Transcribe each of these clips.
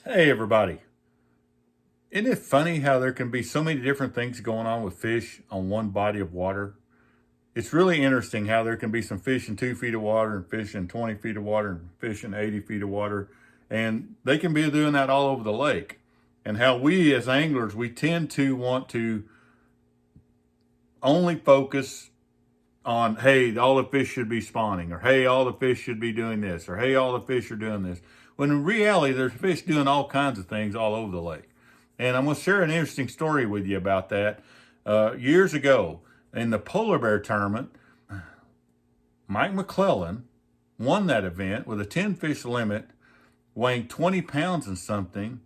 Hey everybody. Isn't it funny how there can be so many different things going on with fish on one body of water? It's really interesting how there can be some fish in 2 feet of water and fish in 20 feet of water and fish in 80 feet of water. And they can be doing that all over the lake. And how we as anglers, we tend to want to only focus on, hey, all the fish should be spawning, or hey, all the fish should be doing this, or hey, all the fish are doing this. When in reality, there's fish doing all kinds of things all over the lake. And I'm going to share an interesting story with you about that. Years ago, in the polar bear tournament, Mike McClellan won that event with a 10 fish limit, weighing 20 pounds and something.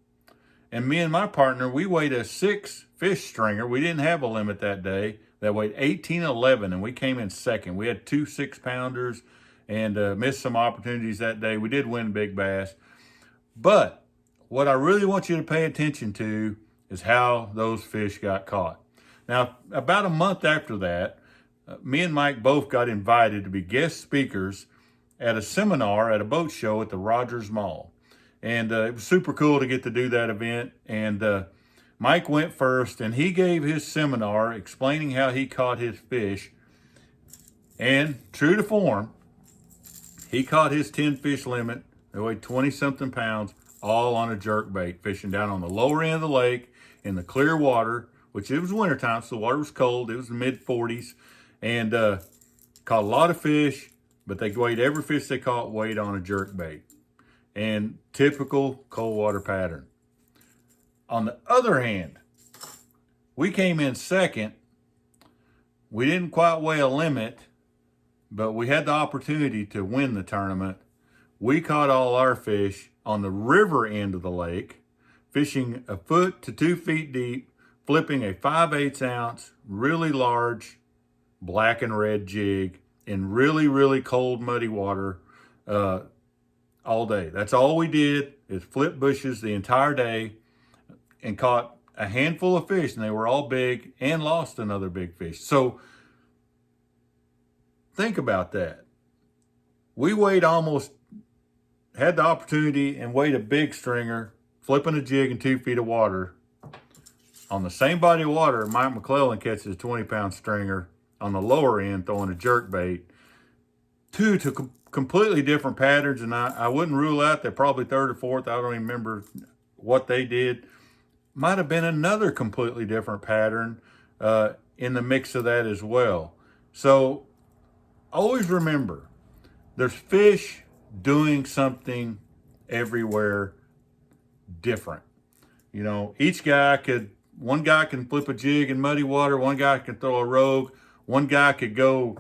And me and my partner, we weighed a 6 fish stringer. We didn't have a limit that day. That weighed 18.11, and we came in second. We had 2 6-pounders and missed some opportunities that day. We did win big bass. But what I really want you to pay attention to is how those fish got caught. Now, about a month after that, me and Mike both got invited to be guest speakers at a seminar at a boat show at the Rogers Mall. And it was super cool to get to do that event. And Mike went first, and he gave his seminar explaining how he caught his fish. And true to form, he caught his 10 fish limit. They weighed 20-something pounds, all on a jerk bait, fishing down on the lower end of the lake in the clear water, which it was wintertime, so the water was cold. It was the mid-40s, and caught a lot of fish, but they weighed every fish they caught weighed on a jerk bait. And typical cold water pattern. On the other hand, we came in second. We didn't quite weigh a limit, but we had the opportunity to win the tournament. We caught all our fish on the river end of the lake, fishing 1 foot to 2 feet deep, flipping a 5/8 ounce, really large black and red jig in really, really cold, muddy water all day. That's all we did, is flip bushes the entire day and caught a handful of fish, and they were all big, and lost another big fish. So think about that. We had the opportunity and weighed a big stringer, flipping a jig in 2 feet of water. On the same body of water, Mike McClellan catches a 20-pound stringer on the lower end, throwing a jerk bait. Two to completely different patterns, and I wouldn't rule out that probably third or fourth, I don't even remember what they did, might have been another completely different pattern in the mix of that as well. So always remember, there's fish doing something everywhere different. You know, one guy can flip a jig in muddy water, one guy can throw a rogue, one guy could go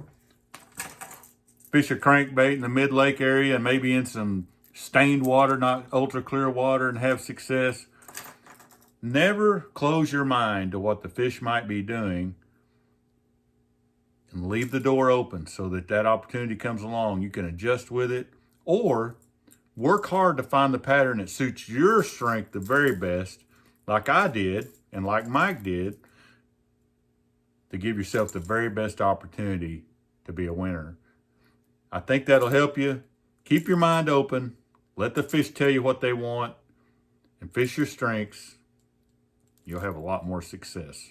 fish a crankbait in the mid-lake area and maybe in some stained water, not ultra clear water, and have success. Never close your mind to what the fish might be doing, and leave the door open so that opportunity comes along. You can adjust with it, or work hard to find the pattern that suits your strength the very best, like I did and like Mike did, to give yourself the very best opportunity to be a winner. I think that'll help you. Keep your mind open. Let the fish tell you what they want, and fish your strengths. You'll have a lot more success.